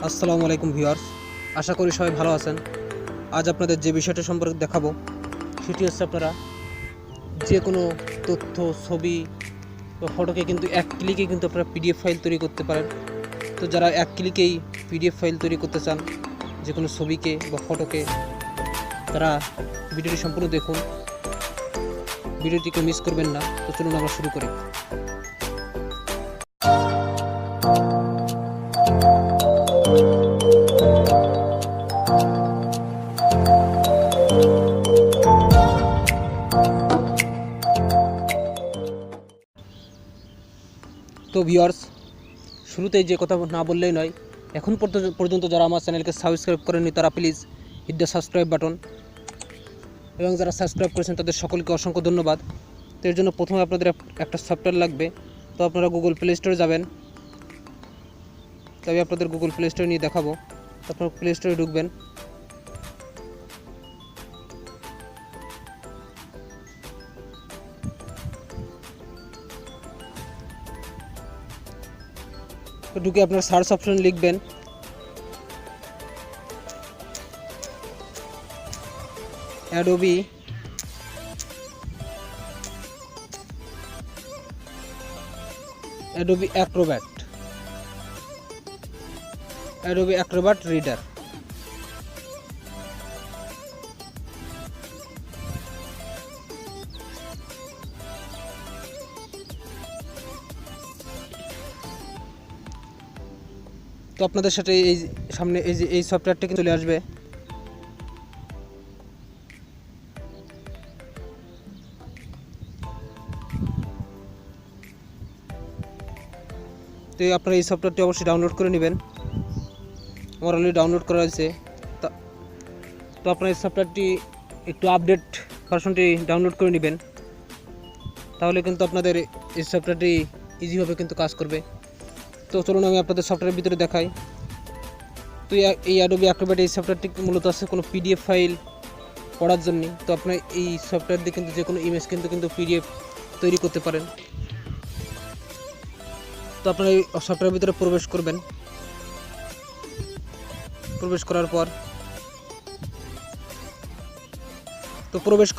আসসালামু আলাইকুম ভিউয়ার্স, আশা করি সবাই ভালো আছেন। আজ আপনাদের যে বিষয়টা সম্পর্কে দেখাবো সেটি হচ্ছে আপনারা যে কোনো তথ্য, ছবি বা ফটোকে কিন্তু এক ক্লিকে কিন্তু আপনারা পিডিএফ ফাইল তৈরি করতে পারেন। তো যারা এক ক্লিকেই পিডিএফ ফাইল তৈরি করতে চান যে কোনো ছবিকে বা ফটোকে, তারা ভিডিওটি সম্পূর্ণ দেখুন, ভিডিওটিকে মিস করবেন না। তো চলুন আমরা শুরু করি। তো ভিউয়ার্স, শুরুতেই যে কথা না বললেই নয়, এখন পর্যন্ত যারা আমার চ্যানেলকে সাবস্ক্রাইব করেননি তারা please hit the subscribe button, এবং যারা সাবস্ক্রাইব করেছেন তাদের সকলকে অসংখ্য ধন্যবাদ। তো এর জন্য প্রথমে আপনাদের একটা সফটওয়্যার লাগবে। তো আপনারা গুগল প্লে স্টোরে যাবেন। তবে আপনাদের গুগল প্লে স্টোরে নিয়ে দেখাবো। তো আপনারা প্লে স্টোরে ঢুকবেন। তো ঢুকে আপনার সার্চ অপশন লিখবেন অ্যাডোবি অ্যাক্রোব্যাট রিডার। তো আপনাদের সাথে এই সামনে এই সফটওয়্যারটা চলে আসবে। তো আপনারা এই সফটওয়্যারটি অবশ্যই ডাউনলোড করে নেবেন। আমার অলরেডি ডাউনলোড করা হয়েছে। তো আপনারা এই সফটওয়্যারটি একটু আপডেট ভার্সনটি ডাউনলোড করে নেবেন, তাহলে কিন্তু আপনাদের এই সফটওয়্যারটি ইজিভাবে কিন্তু কাজ করবে। তো চলুন আমি আপনাদের সফটওয়্যারের ভিতরে দেখাই। তো এই অ্যাডোবি অ্যাক্রোব্যাট এই সফটওয়্যারটি মূলত আছে কোনো পিডিএফ ফাইল পড়ার জন্য। তো আপনার এই সফটওয়্যার দিয়ে কিন্তু যে কোনো ইমেজ কিন্তু পিডিএফ তৈরি করতে পারেন। তো আপনারা এই সফটওয়্যারের ভিতরে প্রবেশ করবেন। প্রবেশ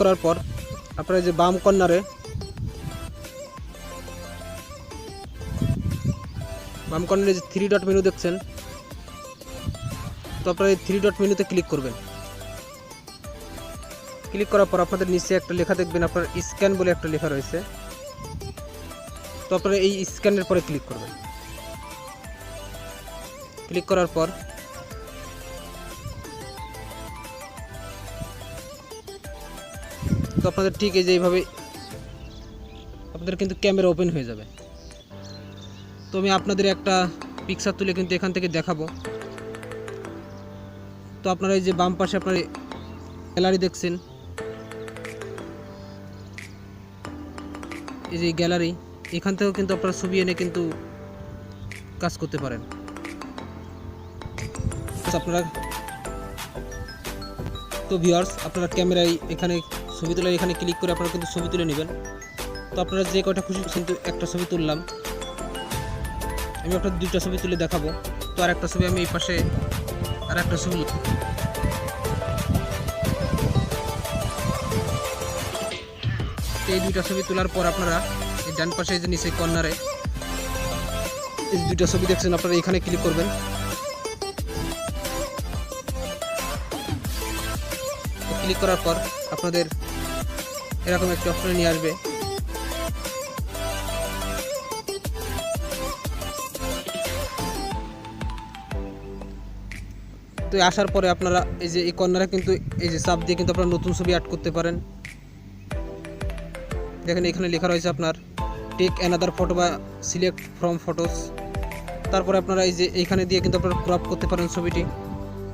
করার পর আপনারা যে বাম কর্নারে যে 3 ডট মেনু দেখছেন, তো আপনারা এই 3 ডট মেনুতে ক্লিক করবেন। ক্লিক করার পর আপনাদের নিচে একটা লেখা দেখবেন, আপনার স্ক্যান বলে একটা লেখা রয়েছে। তো আপনারা এই স্ক্যানের পরে ক্লিক করবেন। ক্লিক করার পর তো আপনাদের ঠিক এই যে এইভাবে আপনাদের কিন্তু ক্যামেরা ওপেন হয়ে যাবে। তো আমি আপনাদের একটা পিকচার তুলে কিন্তু এখান থেকে দেখাবো। তো আপনারা এই যে বাম পাশে আপনার গ্যালারি দেখছেন, এই যে গ্যালারি, এখান থেকেও কিন্তু আপনারা ছবি এনে কিন্তু কাজ করতে পারেন। আপনারা তো ভিউয়ার্স, আপনারা ক্যামেরায় এখানে ছবি তোলার এখানে ক্লিক করে আপনারা কিন্তু ছবি তুলে নেবেন। তো আপনারা যে কয়টা খুশি কিন্তু একটা ছবি তুললাম, আমি আপনাদের 2টা ছবি তুলে দেখাবো। তো আর একটা ছবি আমি এই পাশে আর একটা ছবি, এই 2টা ছবি তোলার পর আপনারা এই ডান পাশে যে নিচে কর্নারে এই 2টা ছবি দেখছেন, আপনারা এখানে ক্লিক করবেন। ক্লিক করার পর আপনাদের এরকম একটি অপশনে নিয়ে আসবে। তো আসার পরে আপনারা এই যে এই কর্নারে কিন্তু এই যে চাপ দিয়ে কিন্তু আপনারা নতুন ছবি অ্যাড করতে পারেন। দেখেন এখানে লেখা রয়েছে আপনার টেক অ্যানাদার ফটো বা সিলেক্ট ফ্রম ফটোস। তারপরে আপনারা এই যে এইখানে দিয়ে কিন্তু আপনারা ক্রপ করতে পারেন ছবিটি।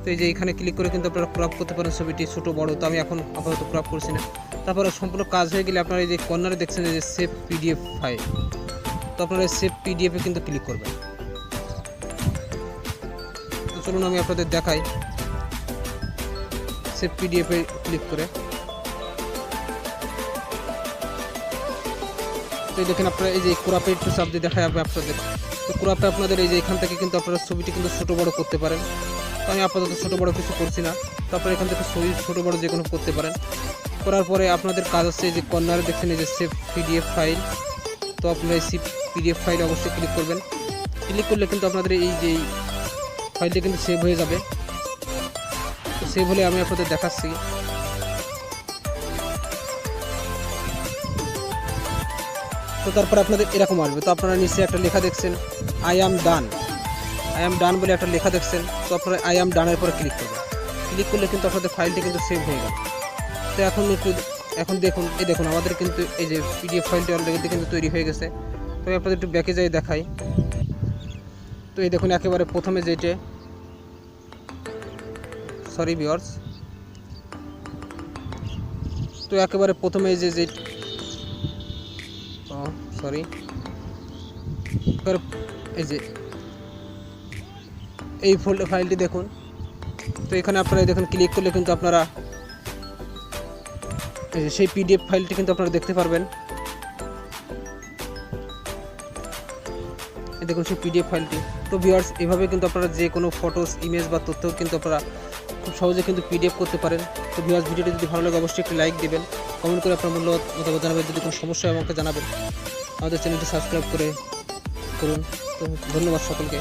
তো এই যে এইখানে ক্লিক করে কিন্তু আপনারা ক্রপ করতে পারেন ছবিটি, ছোটো বড়। তো আমি এখন আপাতত ক্রপ করছি না। তারপরে সম্পূর্ণ কাজ হয়ে গেলে আপনারা এই যে কর্নারে দেখছেন এই যে সেভ পিডিএফ ফাইল, তো আপনারা সেভ পিডিএফে কিন্তু ক্লিক করবেন। তো চলুন আমি আপনাদের দেখাই সেভ পিডিএফে ক্লিক করে। তো দেখেন আপনারা এই যে ক্রপে একটু চাপ দিয়ে দেখা যাবে আপনাদের। তো ক্রপে আপনাদের এই যে এখান থেকে কিন্তু আপনারা ছবিটি কিন্তু ছোটো বড়ো করতে পারেন। তো আমি আপাতত ছোটো বড়ো কিছু করছি না। তারপরে এখান থেকে ছবি ছোটো বড়ো যে কোনো করতে পারেন। করার পরে আপনাদের কাজ হচ্ছে এই যে কর্নারে দেখছেন এই যে সেভ পিডিএফ ফাইল। তো আপনারা এই পিডিএফ ফাইল অবশ্যই ক্লিক করবেন। ক্লিক করলে কিন্তু আপনাদের এই যে ফাইলটি কিন্তু সেভ হয়ে যাবে। তো সেভ হলে আমি আপনাদের দেখাচ্ছি। তো তারপর আপনাদের এরকম আসবে। তো আপনারা নিচে একটা লেখা দেখছেন আই অ্যাম ডান বলে একটা লেখা দেখছেন। তো আপনারা আই অ্যাম ডানের পরে ক্লিক করবেন। ক্লিক করলে কিন্তু আপনাদের ফাইলটি কিন্তু সেভ হয়ে গেল। তো এখন দেখুন আমাদের কিন্তু এই যে পিডিএফ ফাইলটি অলরেডি কিন্তু তৈরি হয়ে গেছে। তো আমি আপনাদের একটু ব্যাকে যাই দেখাই। তো এই দেখুন একেবারে প্রথমে যেটা ভিউয়ার্স, তো একেবারে প্রথমে এই যে এই যে এই ফাইলটি দেখুন। তো এখানে আপনারা দেখুন ক্লিক করলে কিন্তু আপনারা সেই পিডিএফ ফাইলটি কিন্তু আপনারা দেখতে পারবেন। দেখুন সেই পিডিএফ ফাইলটি। তো ভিউয়ার্স এভাবে কিন্তু আপনারা যে কোনো ফটোস ইমেজ বা তথ্য কিন্তু আপনারা খুব সহজে কিন্তু পিডিএফ করতে পারেন। তো ভিউয়ার্স ভিডিওটি যদি ভালো লাগে অবশ্যই একটি লাইক দিবেন, কমেন্ট করে আপনার মতামত জানাবেন। যদি কোনো সমস্যা হয় আমাকে জানাবেন। আমাদের চ্যানেলটি সাবস্ক্রাইব করুন। তো ধন্যবাদ সকলকে।